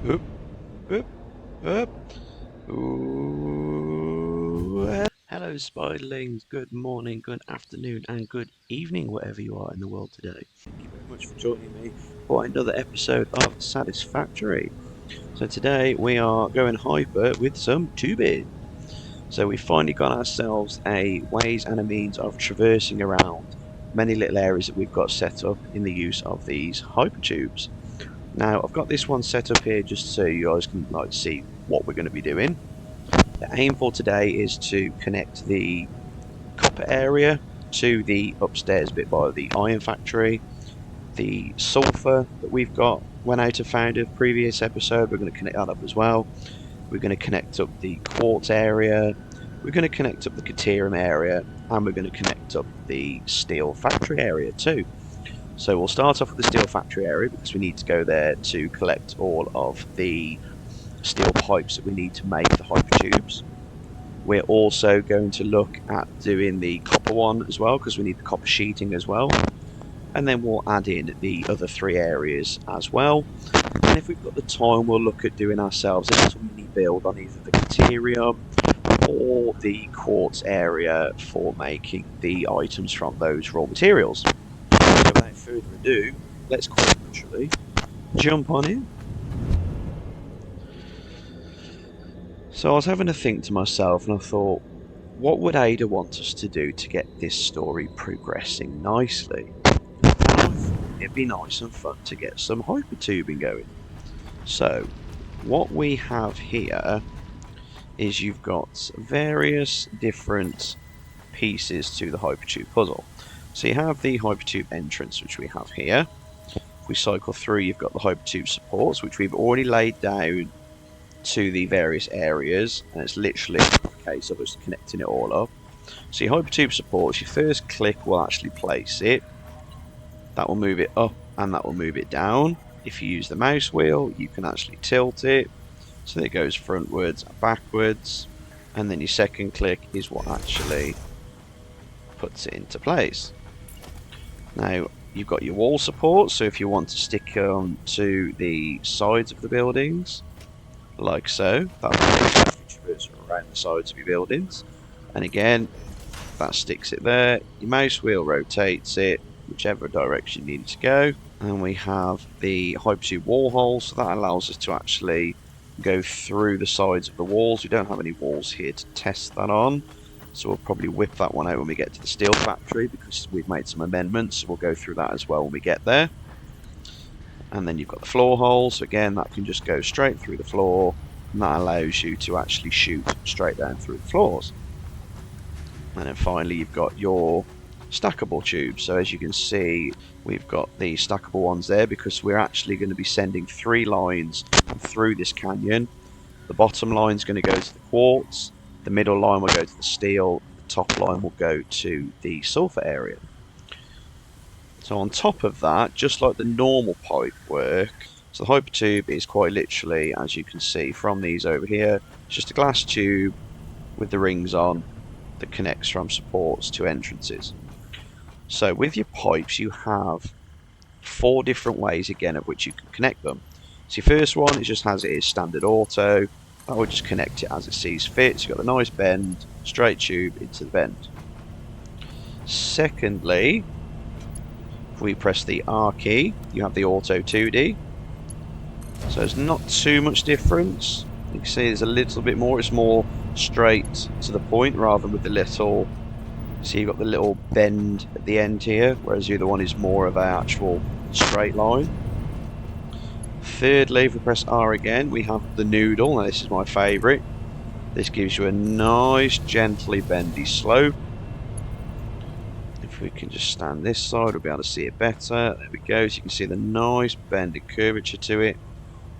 Up, up, up. Ooh. Hello, spiderlings. Good morning, good afternoon, and good evening, wherever you are in the world today. Thank you very much for joining me for another episode of Satisfactory. So today we are going hyper with some tubing. So we've finally got ourselves a ways and a means of traversing around many little areas that we've got set up in the use of these hypertubes. Now I've got this one set up here just so you guys can see what we're going to be doing. The aim for today is to connect the copper area to the upstairs bit by the iron factory. The sulfur that we've got went out of found of previous episode, we're going to connect that up as well. We're going to connect up the quartz area, we're going to connect up the Caterium area, and we're going to connect up the steel factory area too. So we'll start off with the steel factory area because we need to go there to collect all of the steel pipes that we need to make the hypertubes. We're also going to look at doing the copper one as well because we need the copper sheeting as well. And then we'll add in the other three areas as well. And if we've got the time, we'll look at doing ourselves a little mini build on either the Caterium or the quartz area for making the items from those raw materials. So without further ado, let's quite literally jump on in. So I was having to think to myself and I thought, what would Ada want us to do to get this story progressing nicely? And I thought it'd be nice and fun to get some hypertubing going. So what we have here is you've got various different pieces to the hypertube puzzle. So you have the hypertube entrance, which we have here. If we cycle through, you've got the hypertube supports, which we've already laid down to the various areas, and it's literally a case of us connecting it all up. So your hypertube supports, your first click will actually place it. That will move it up and that will move it down. If you use the mouse wheel, you can actually tilt it so that it goes frontwards and backwards, and then your second click is what actually puts it into place. Now you've got your wall support, so if you want to stick them to the sides of the buildings, like so, that will traverse around the sides of your buildings, and again that sticks it there. Your mouse wheel rotates it whichever direction you need it to go, and we have the hypertube wall hole, so that allows us to actually go through the sides of the walls. We don't have any walls here to test that on, so we'll probably whip that one out when we get to the steel factory because we've made some amendments, so we'll go through that as well when we get there. And then you've got the floor hole, so again that can just go straight through the floor, and that allows you to actually shoot straight down through the floors. And then finally you've got your stackable tubes. So as you can see, we've got the stackable ones there because we're actually going to be sending 3 lines through this canyon. The bottom line is going to go to the quartz, the middle line will go to the steel, the top line will go to the sulfur area. So on top of that, just like the normal pipe work, so the hypertube is quite literally, as you can see from these over here, it's just a glass tube with the rings on that connects from supports to entrances. So with your pipes you have 4 different ways again of which you can connect them. So your first one is just as it is standard auto, that will just connect it as it sees fit, so you've got the nice bend, straight tube into the bend. Secondly, if we press the R key, you have the auto 2D. So there's not too much difference. You can see there's a little bit more, it's more straight to the point rather than with the little, see you've got the little bend at the end here, whereas the other one is more of an actual straight line. Thirdly, if we press R again, we have the noodle. Now this is my favourite. This gives you a nice gently bendy slope. If we can just stand this side, we'll be able to see it better. There we go, so you can see the nice bend and curvature to it,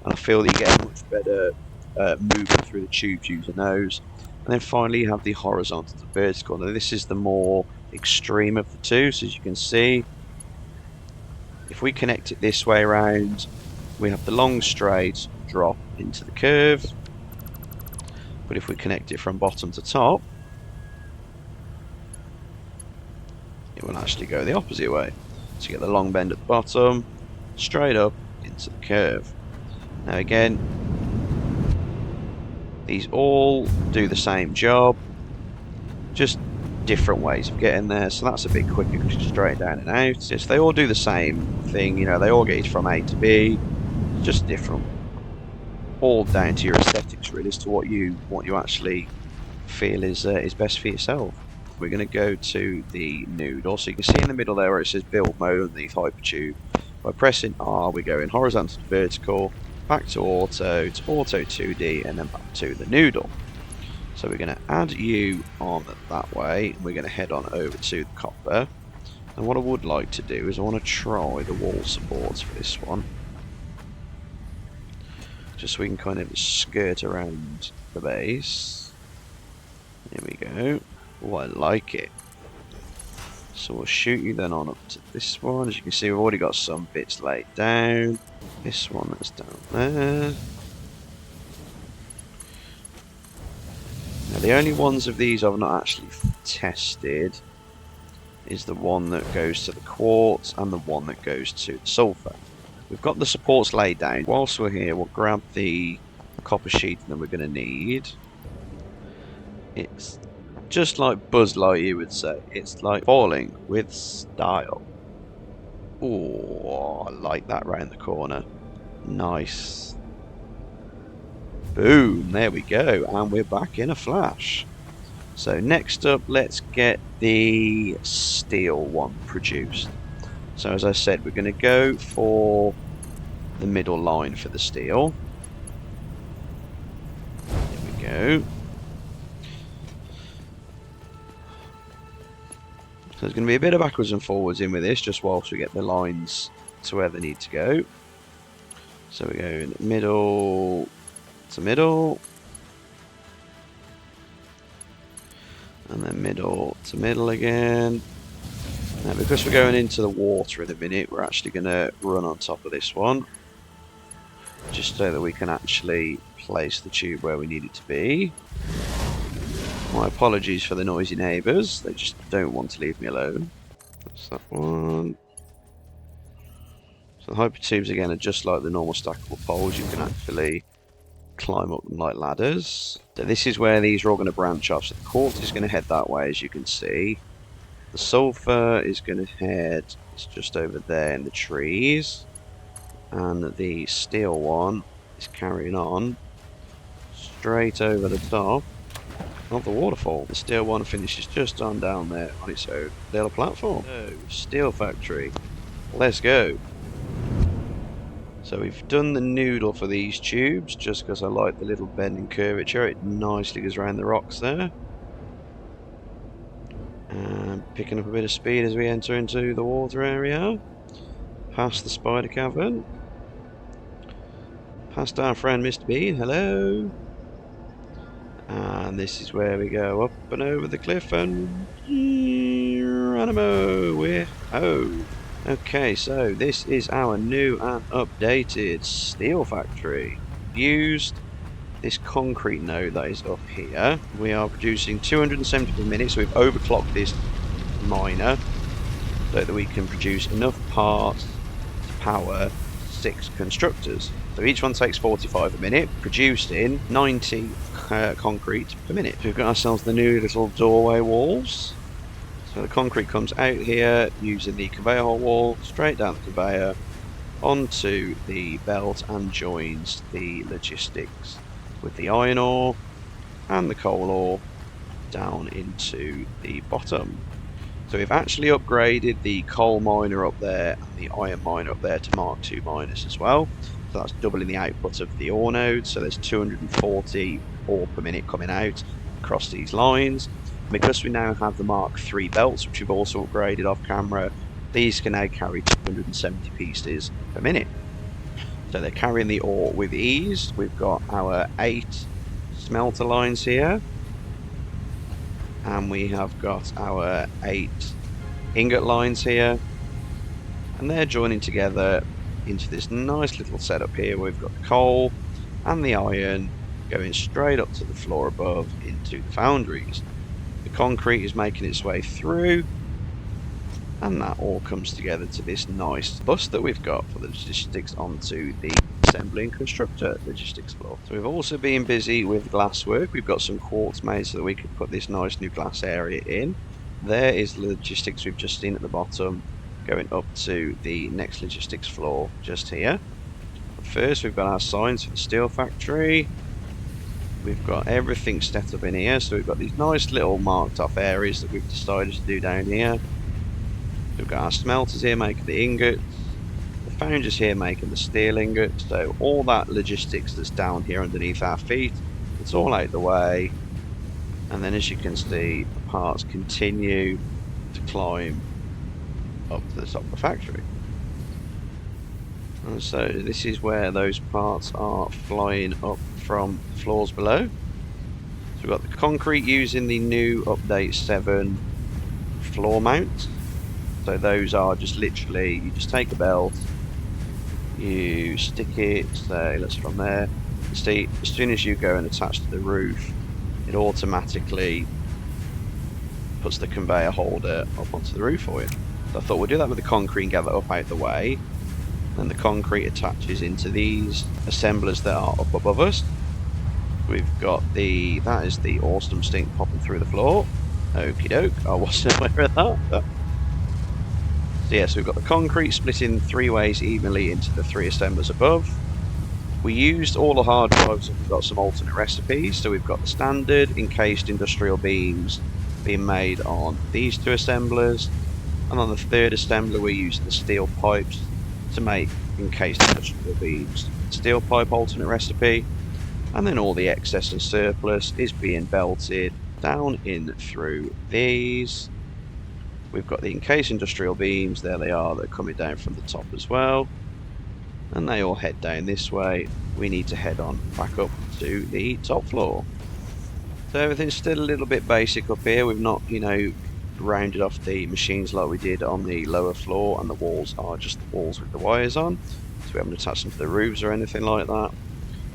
and I feel that you get a much better movement through the tubes using those. And then finally you have the horizontal to vertical. Now this is the more extreme of the two, so as you can see, if we connect it this way around, we have the long straight drop into the curve, but if we connect it from bottom to top, it will actually go the opposite way. So you get the long bend at the bottom, straight up into the curve. Now again, these all do the same job, just different ways of getting there. So that's a bit quicker because you're straight down and out. Yes, they all do the same thing, you know, they all get you from A to B, just different. All down to your aesthetics really, as to what you actually feel is best for yourself. We're going to go to the noodle. So you can see in the middle there where it says build mode underneath Hypertube. By pressing R, we go in horizontal to vertical, back to auto 2D, and then back to the noodle. So we're going to add you on that way, and we're going to head on over to the copper. And what I would like to do is I want to try the wall supports for this one. Just so we can kind of skirt around the base. There we go. Oh, I like it. So we'll shoot you then on up to this one. As you can see, we've already got some bits laid down. This one that's down there. Now the only ones of these I've not actually tested is the one that goes to the quartz and the one that goes to the sulfur. We've got the supports laid down. Whilst we're here, we'll grab the copper sheet that we're going to need. It's just like Buzz Lightyear would say. It's like falling with style. Oh, I like that round the corner. Nice. Boom, there we go. And we're back in a flash. So next up, let's get the steel one produced. So as I said, we're going to go for the middle line for the steel. There we go. So there's going to be a bit of backwards and forwards in with this, just whilst we get the lines to where they need to go. So we go in the middle to middle. And then middle to middle again. Now because we're going into the water in a minute, we're actually going to run on top of this one. Just so that we can actually place the tube where we need it to be. My apologies for the noisy neighbours, they just don't want to leave me alone. That's that one. So the Hypertubes again are just like the normal stackable poles, you can actually climb up them like ladders. So this is where these are all going to branch off. So the quartz is going to head that way, as you can see. The sulfur is going to head, it's just over there in the trees. And the steel one is carrying on straight over the top of the waterfall. The steel one finishes just on down there on its own little platform. So, steel factory, let's go. So we've done the noodle for these tubes, just because I like the little bend and curvature. It nicely goes around the rocks there. And picking up a bit of speed as we enter into the water area. Past the spider cavern. Past our friend Mr. Bean, hello. And this is where we go up and over the cliff and Geronimo, we're home. Okay, so this is our new and updated steel factory. Used this concrete node that is up here. We are producing 270 per minute, so we've overclocked this miner so that we can produce enough parts to power 6 constructors. So each one takes 45 a minute, producing 90 concrete per minute. So we've got ourselves the new little doorway walls. So the concrete comes out here using the conveyor hole wall, straight down the conveyor, onto the belt and joins the logistics with the iron ore and the coal ore down into the bottom. So we've actually upgraded the coal miner up there and the iron miner up there to Mark II miners as well. So that's doubling the output of the ore node. So there's 240 ore per minute coming out across these lines. And because we now have the Mark III belts, which we've also upgraded off camera, these can now carry 270 pieces per minute. So they're carrying the ore with ease. We've got our 8 smelter lines here. And we have got our 8 ingot lines here. And they're joining together into this nice little setup here where we've got the coal and the iron going straight up to the floor above into the foundries. The concrete is making its way through, and that all comes together to this nice bus that we've got for the logistics onto the assembling constructor logistics floor. So we've also been busy with glass work. We've got some quartz made so that we could put this nice new glass area in. There is the logistics we've just seen at the bottom, going up to the next logistics floor just here. But first we've got our signs for the steel factory. We've got everything set up in here, so we've got these nice little marked off areas that we've decided to do down here. We've got our smelters here making the ingots, the foundries here making the steel ingots, so all that logistics that's down here underneath our feet, it's all out the way. And then as you can see, the parts continue to climb up to the top of the factory. And so this is where those parts are flying up from the floors below. So we've got the concrete using the new update 7 floor mounts. So those are just literally, you just take a belt, you stick it, say let's from there. You see, as soon as you go and attach to the roof, it automatically puts the conveyor holder up onto the roof for you. So I thought we'll do that with the concrete and get that up out the way. Then the concrete attaches into these assemblers that are up above us. We've got that is the awesome stink popping through the floor. Okie doke, I wasn't aware of that. But. So yeah, so we've got the concrete split in 3 ways evenly into the 3 assemblers above. We used all the hard drives and we've got some alternate recipes. So we've got the standard encased industrial beams being made on these 2 assemblers. And on the 3rd assembler we're using the steel pipes to make encased industrial beams. Steel pipe alternate recipe. And then all the excess and surplus is being belted down in through these. We've got the encased industrial beams, there they are, that are coming down from the top as well. And they all head down this way. We need to head on back up to the top floor. So everything's still a little bit basic up here. We've not, rounded off the machines like we did on the lower floor, and the walls are just the walls with the wires on. So we haven't attached them to the roofs or anything like that.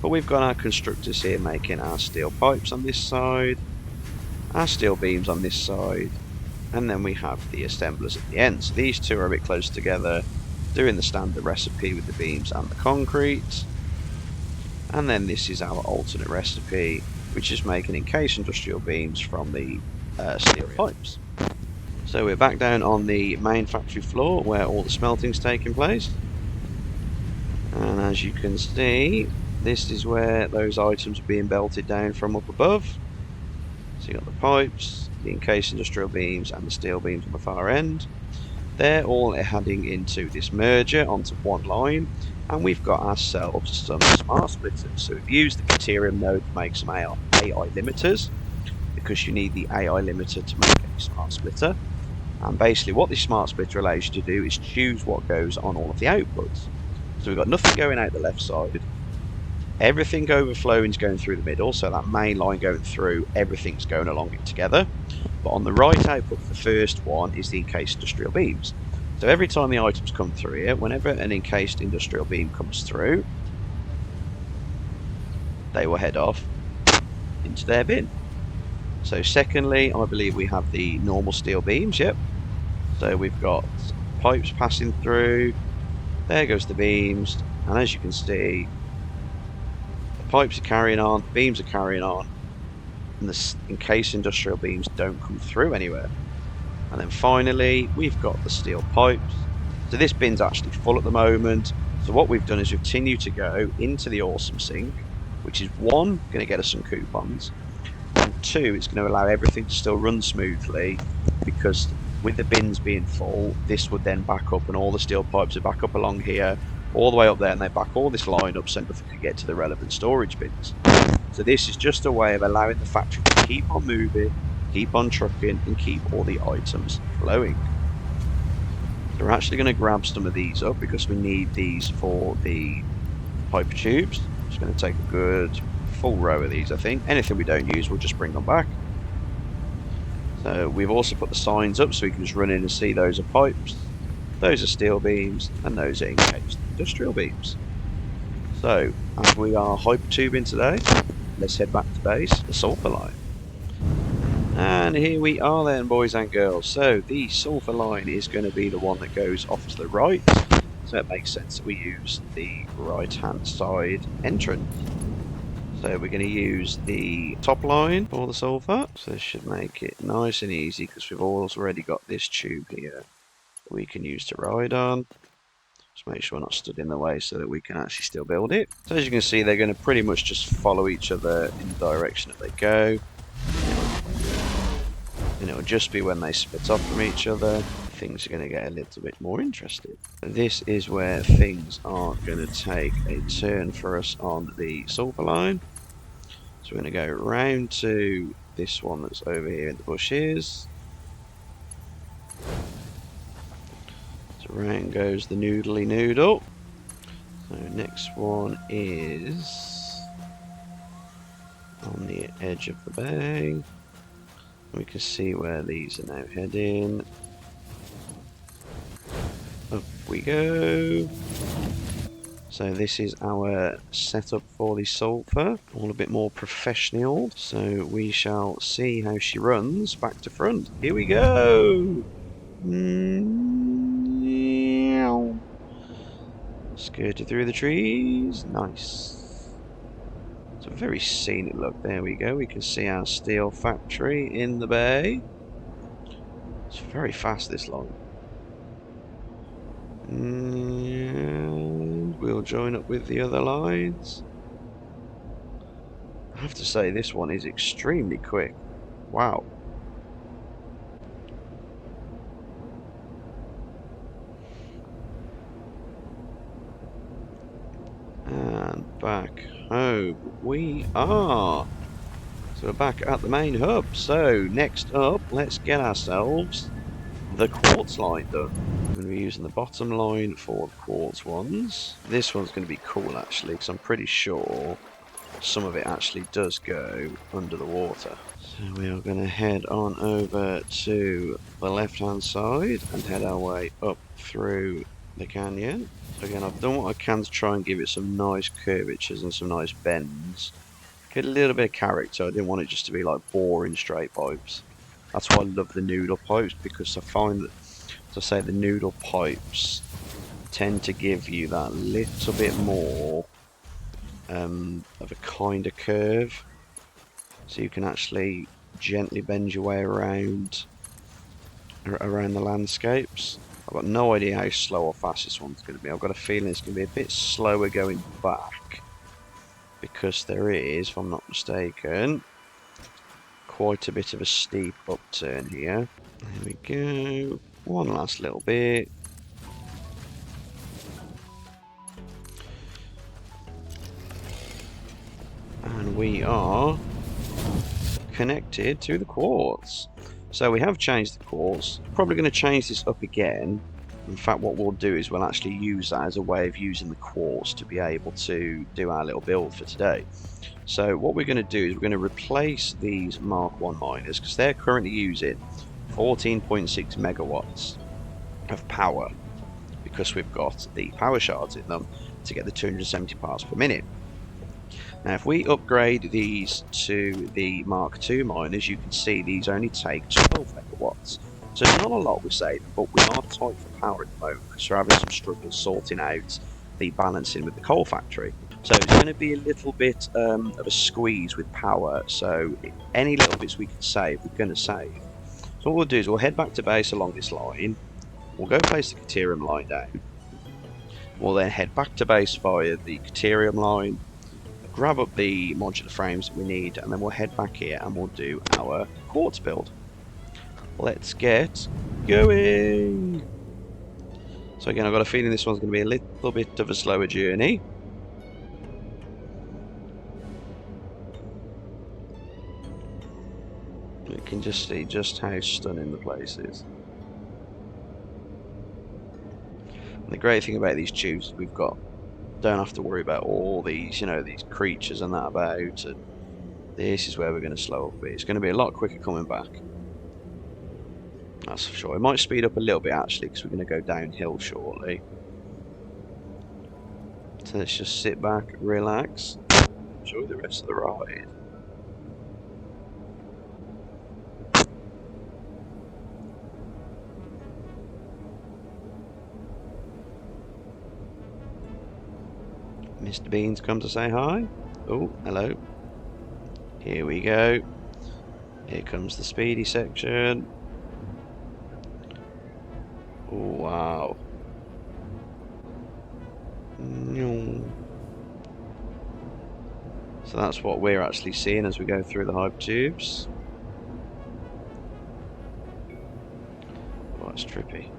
But we've got our constructors here making our steel pipes on this side, our steel beams on this side, and then we have the assemblers at the end. So these 2 are a bit close together, doing the standard recipe with the beams and the concrete. And then this is our alternate recipe, which is making encased industrial beams from the steel pipes. So we're back down on the main factory floor where all the smelting's taking place. And as you can see, this is where those items are being belted down from up above. So you've got the pipes, the encased industrial beams and the steel beams on the far end. They're all heading into this merger onto one line, and we've got ourselves some smart splitters. So we've used the Caterium node to make some AI limiters, because you need the AI limiter to make a smart splitter. And basically what this smart splitter allows you to do is choose what goes on all of the outputs. So we've got nothing going out the left side. Everything overflowing is going through the middle, so that main line going through, everything's going along it together. But on the right output, the first one is the encased industrial beams. So every time the items come through here, whenever an encased industrial beam comes through, they will head off into their bin. So secondly, I believe we have the normal steel beams, yep. So we've got pipes passing through, there goes the beams, and as you can see, the pipes are carrying on, the beams are carrying on, and the encased industrial beams don't come through anywhere. And then finally, we've got the steel pipes. So this bin's actually full at the moment. So what we've done is we've continued to go into the awesome sink, which is 1, going to get us some coupons, and 2, it's going to allow everything to still run smoothly, because with the bins being full, this would then back up and all the steel pipes are back up along here, all the way up there, and they back all this line up so nothing can get to the relevant storage bins. So this is just a way of allowing the factory to keep on moving, keep on trucking, and keep all the items flowing. So we're actually going to grab some of these up because we need these for the Hypertubes. Just going to take a good full row of these, I think. Anything we don't use, we'll just bring them back. So we've also put the signs up so we can just run in and see those are pipes, those are steel beams, and those are encased industrial beams. So, as we are hypertubing today, let's head back to base, the sulfur line. And here we are then, boys and girls. So the sulfur line is going to be the one that goes off to the right. So it makes sense that we use the right-hand side entrance. So we're going to use the top line for the sulfur. So this should make it nice and easy because we've already got this tube here that we can use to ride on. Just make sure we're not stood in the way so that we can actually still build it. So as you can see, they're going to pretty much just follow each other in the direction that they go. And it'll just be when they split off from each other, things are going to get a little bit more interesting. This is where things are going to take a turn for us on the sulfur line. So we're going to go round to this one that's over here in the bushes. So round goes the noodly noodle. So next one is on the edge of the bay. We can see where these are now heading. Up we go. So this is our setup for the sulfur, all a bit more professional. So we shall see how she runs back to front. Here we go! Skirted through the trees, nice. It's a very scenic look. There we go. We can see our steel factory in the bay. It's very fast, this line. And we'll join up with the other lines. I have to say, this one is extremely quick. Wow. And back home we are. So we're back at the main hub. So next up, let's get ourselves the quartz line done. I'm going to be using the bottom line for the quartz ones. This one's going to be cool actually, because I'm pretty sure some of it actually does go under the water. So we are going to head on over to the left hand side and head our way up through the canyon. So again, I've done what I can to try and give it some nice curvatures and some nice bends. Get a little bit of character. I didn't want it just to be like boring straight pipes. That's why I love the noodle pipes, because I find that, as I say, the noodle pipes tend to give you that little bit more of a kind of curve, so you can actually gently bend your way around the landscapes. I've got no idea how slow or fast this one's going to be. I've got a feeling it's going to be a bit slower going back, because there is, if I'm not mistaken, quite a bit of a steep upturn here. There we go. One last little bit. And we are connected to the quartz. So we have changed the quartz. Probably going to change this up again. In fact, what we'll do is we'll actually use that as a way of using the quartz to be able to do our little build for today. So what we're going to do is we're going to replace these Mark 1 miners, because they're currently using 14.6 megawatts of power, because we've got the power shards in them to get the 270 parts per minute. Now if we upgrade these to the Mark 2 miners, you can see these only take 12 megawatts. So it's not a lot we're saving, but we are tight for power at the moment because we're having some struggles sorting out the balancing with the coal factory. So it's going to be a little bit of a squeeze with power, so any little bits we can save, we're going to save. So what we'll do is we'll head back to base along this line, we'll go place the Caterium line down, we'll then head back to base via the Caterium line, grab up the modular frames that we need, and then we'll head back here and we'll do our quartz build. Let's get going! So again, I've got a feeling this one's going to be a little bit of a slower journey. You can just see just how stunning the place is. And the great thing about these tubes is don't have to worry about all these, these creatures and that about, and this is where we're going to slow up a bit. It's going to be a lot quicker coming back. That's for sure. It might speed up a little bit actually, because we're going to go downhill shortly. So let's just sit back, relax, enjoy the rest of the ride. Mr. Bean's come to say hi. Oh, hello. Here we go. Here comes the speedy section. Oh, wow. So that's what we're actually seeing as we go through the Hypertubes. Oh, that's trippy.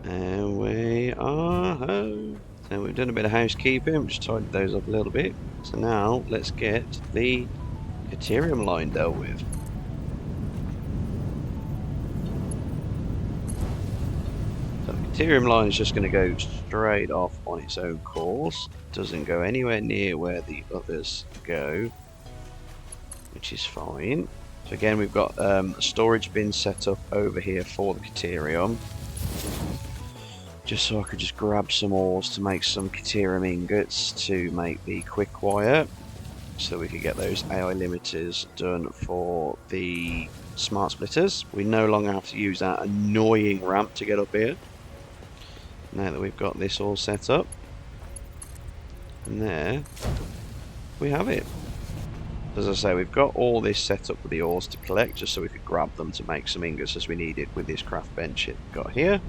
And we are home. So we've done a bit of housekeeping, just tidied those up a little bit. So now let's get the Caterium line dealt with. So the Caterium line is just going to go straight off on its own course. Doesn't go anywhere near where the others go, which is fine. So again, we've got a storage bin set up over here for the Caterium. Just so I could just grab some ores to make some Caterium ingots to make the quick wire, so we could get those AI limiters done for the smart splitters. We no longer have to use that annoying ramp to get up here, now that we've got this all set up. And there we have it. As I say, we've got all this set up with the ores to collect, just so we could grab them to make some ingots as we needed with this craft bench it got here.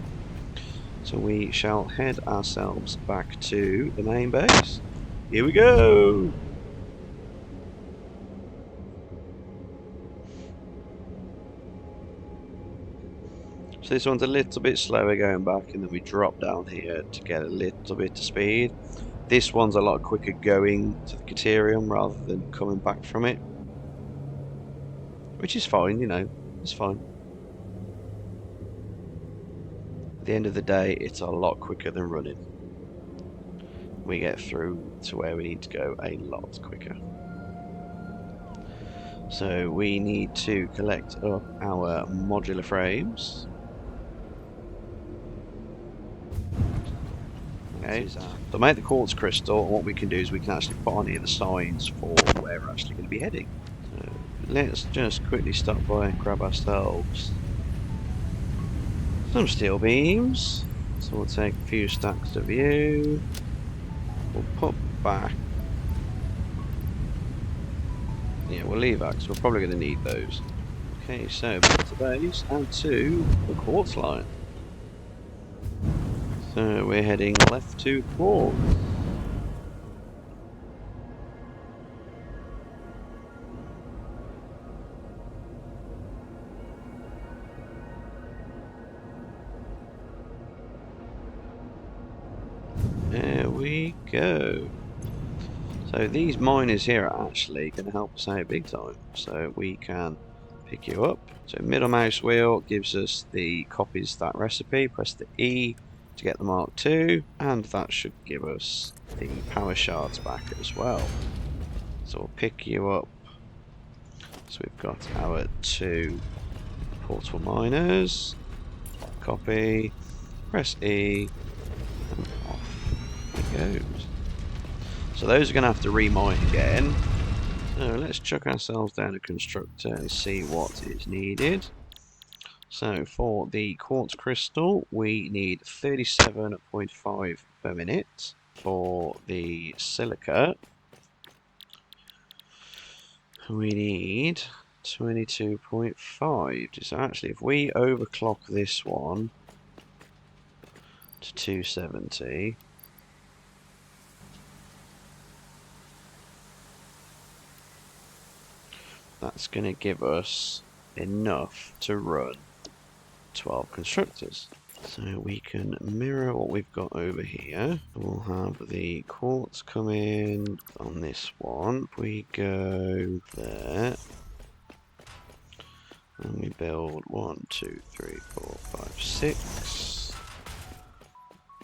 So we shall head ourselves back to the main base. Here we go! So this one's a little bit slower going back, and then we drop down here to get a little bit of speed. This one's a lot quicker going to the Caterium rather than coming back from it. Which is fine, you know, it's fine. At the end of the day, it's a lot quicker than running. We get through to where we need to go a lot quicker. So we need to collect up our modular frames. Okay, to make the quartz crystal, what we can do is we can actually put on here the signs for where we're actually going to be heading. So let's just quickly stop by and grab ourselves some steel beams. So we'll take a few stacks to view. We'll put back. Yeah, we'll leave that because we're probably going to need those. Okay, so back to base and to the quartz line. So we're heading left to quartz. There we go. So these miners here are actually going to help us out big time. So we can pick you up. So middle mouse wheel gives us the copies that recipe. Press the E to get the Mark II, and that should give us the power shards back as well. So we'll pick you up. So we've got our 2 portable miners. Copy. Press E. And off it goes. So those are going to have to remine again. So let's chuck ourselves down a constructor and see what is needed. So for the quartz crystal, we need 37.5 per minute. For the silica, we need 22.5. So actually, if we overclock this one to 270, that's going to give us enough to run 12 constructors. So we can mirror what we've got over here. We'll have the quartz come in on this one. We go there. And we build 1, 2, 3, 4, 5, 6.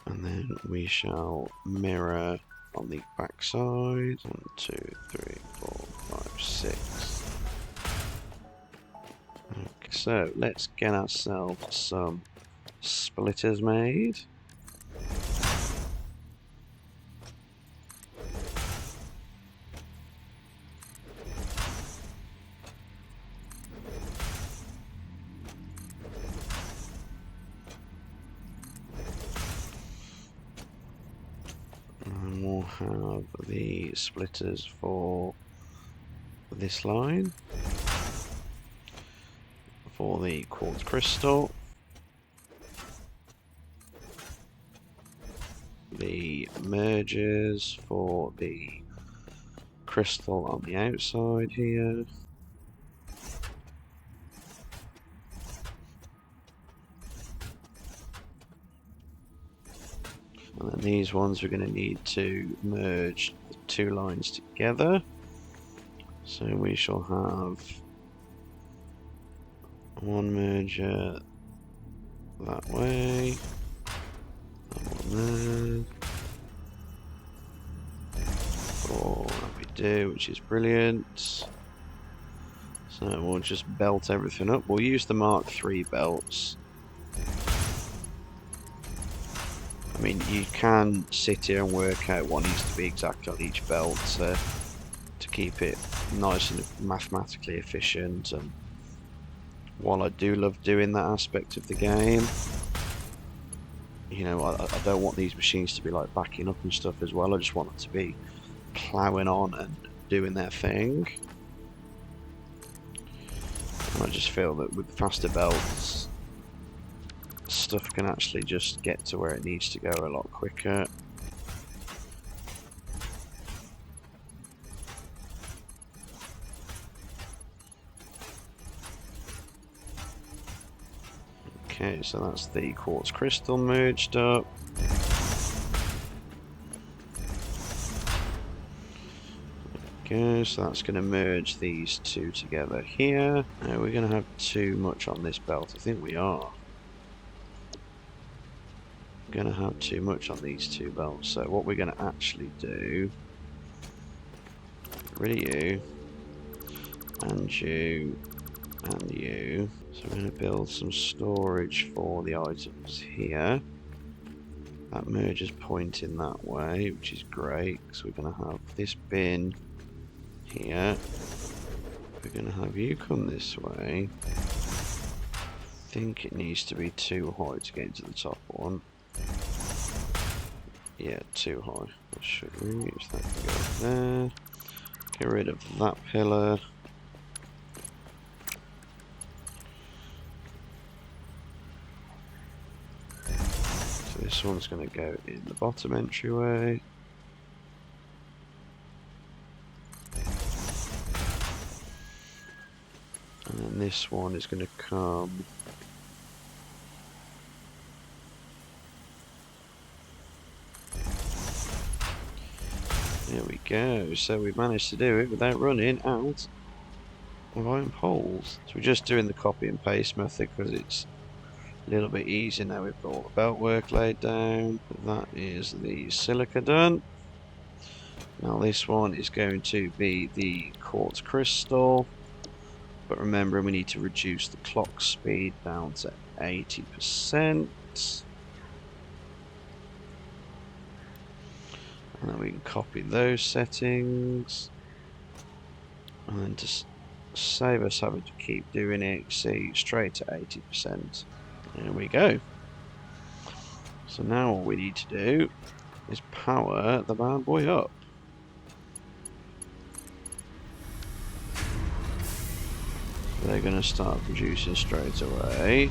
And then we shall mirror on the back side. 1, 2, 3, 4, 5, 6. Okay, so let's get ourselves some splitters made. have the splitters for this line, for the quartz crystal, the mergers for the crystal on the outside here, and then these ones we're going to need to merge the two lines together. So we shall have one merger that way, that one there. Oh, that we do, which is brilliant. So we'll just belt everything up. We'll use the Mark III belts. I mean, you can sit here and work out what needs to be exactly on each belt to keep it nice and mathematically efficient. And while I do love doing that aspect of the game, you know, I don't want these machines to be like backing up and stuff as well. I just want them to be ploughing on and doing their thing. And I just feel that with faster belts, stuff can actually just get to where it needs to go a lot quicker. Okay, so that's the quartz crystal merged up. Okay, so that's going to merge these two together here. Now we're going to have too much on this belt. I think we are going to have too much on these two belts. So what we're going to actually do, really you, and you, and you. So we're going to build some storage for the items here. That merge is pointing that way, which is great. So we're going to have this bin here. We're going to have you come this way. I think it needs to be too high to get into the top one. Yeah, too high. That should reach. That can go there. Get rid of that pillar. This one's going to go in the bottom entryway. And then this one is going to come there we go. So we've managed to do it without running out of iron poles. So we're just doing the copy and paste method because it's a little bit easier now. We've got all the belt work laid down. That is the silica done. Now this one is going to be the quartz crystal, but remember we need to reduce the clock speed down to 80%. And then we can copy those settings, and then to save us having to keep doing it, see, straight to 80%. There we go. So now all we need to do is power the bad boy up. They're going to start producing straight away.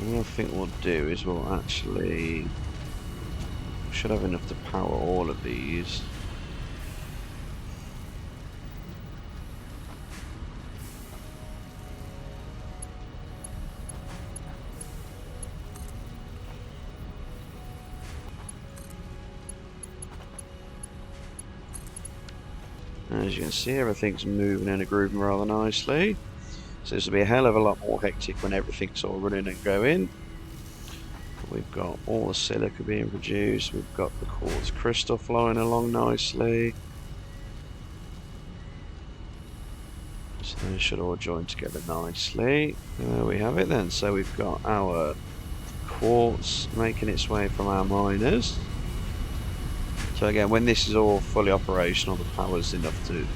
And what I think we'll do is we'll actually should have enough to power all of these. As you can see, everything's moving and grooving rather nicely. So this will be a hell of a lot more hectic when everything's all running and going. We've got all the silica being produced. We've got the quartz crystal flowing along nicely. So they should all join together nicely. There we have it then. So we've got our quartz making its way from our miners. So again, when this is all fully operational, the power's enough to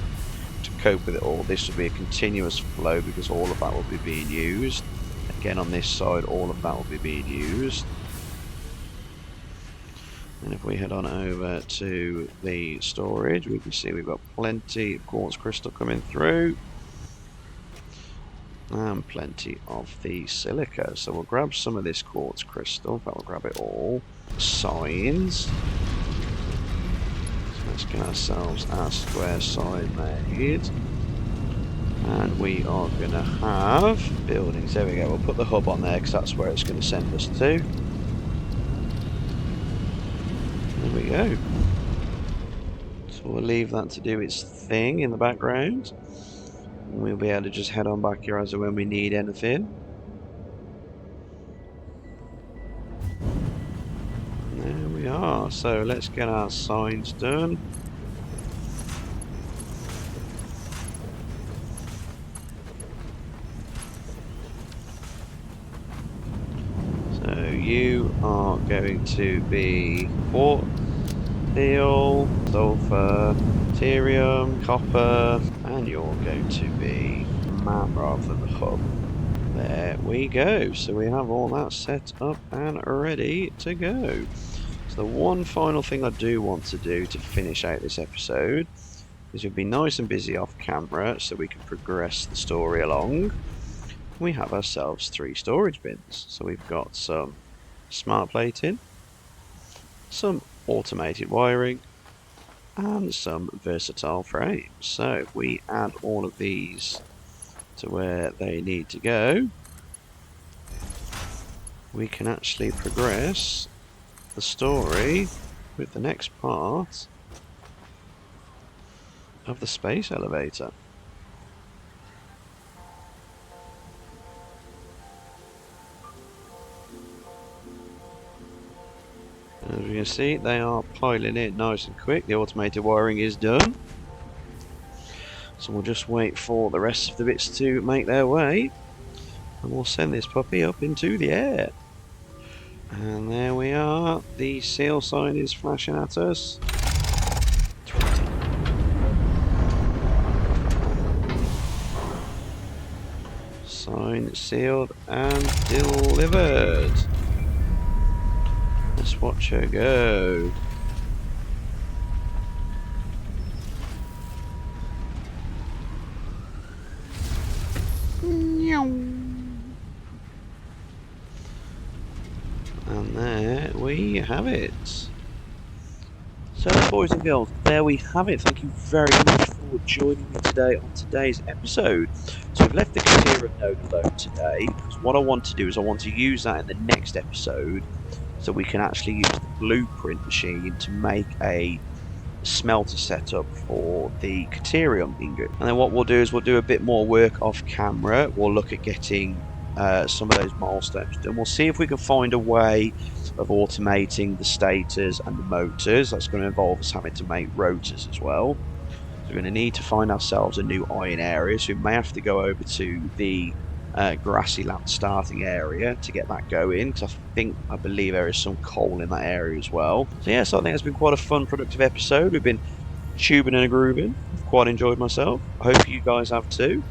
cope with it all, this will be a continuous flow because all of that will be being used. Again, on this side, all of that will be being used. And if we head on over to the storage, we can see we've got plenty of quartz crystal coming through. And plenty of the silica. So we'll grab some of this quartz crystal. In fact, we'll grab it all. Signs. So let's get ourselves our square side made. And we are going to have buildings. There we go. We'll put the hub on there because that's where it's going to send us to. There we go. So we'll leave that to do its thing in the background. And we'll be able to just head on back here as and when we need anything. And there we are. So let's get our signs done. So you are going to be quartz, steel, sulfur, Caterium, copper, and you're going to be man rather than the hub. There we go. So we have all that set up and ready to go. So the one final thing I do want to do to finish out this episode is we'll be nice and busy off camera so we can progress the story along. We have ourselves 3 storage bins. So we've got some smart plating, some automated wiring, and some versatile frames. So if we add all of these to where they need to go, we can actually progress the story with the next part of the space elevator. As you can see, they are piling it nice and quick. The automated wiring is done. So we'll just wait for the rest of the bits to make their way. And we'll send this puppy up into the air. And there we are. The seal sign is flashing at us. Sign sealed and delivered. Let's watch her go. And there we have it. So boys and girls, there we have it. Thank you very much for joining me today on today's episode. So we've left the Caterium node alone today, because what I want to do is I want to use that in the next episode so we can actually use the blueprint machine to make a smelter setup for the Caterium ingot. And then what we'll do is we'll do a bit more work off camera. We'll look at getting some of those milestones done. We'll see if we can find a way of automating the stators and the motors. That's going to involve us having to make rotors as well. So we're going to need to find ourselves a new iron area, so we may have to go over to the grassy land starting area to get that going, because I believe there is some coal in that area as well. So yeah, so I think it's been quite a fun, productive episode. We've been tubing and grooving. I've quite enjoyed myself. I hope you guys have too.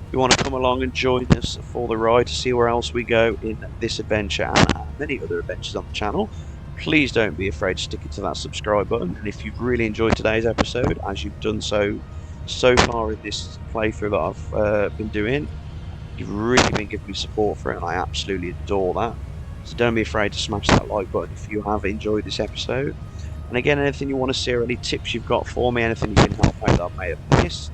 If you want to come along and join us for the ride to see where else we go in this adventure and many other adventures on the channel, please don't be afraid to stick it to that subscribe button. And if you've really enjoyed today's episode, as you've done so far in this playthrough that I've been doing, you've really been giving me support for it, and I absolutely adore that. So don't be afraid to smash that like button if you have enjoyed this episode. And again, anything you want to see or any tips you've got for me, anything you can help out that I may have missed,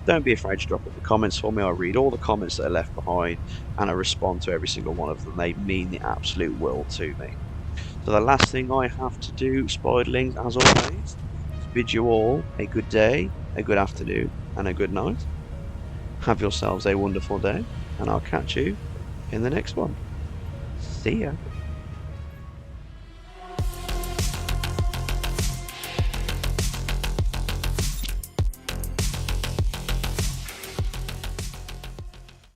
don't be afraid to drop in the comments for me. I read all the comments that are left behind and I respond to every single one of them. They mean the absolute world to me. So the last thing I have to do, Spiderlings, as always, is bid you all a good day, a good afternoon, and a good night. Have yourselves a wonderful day, and I'll catch you in the next one. See ya.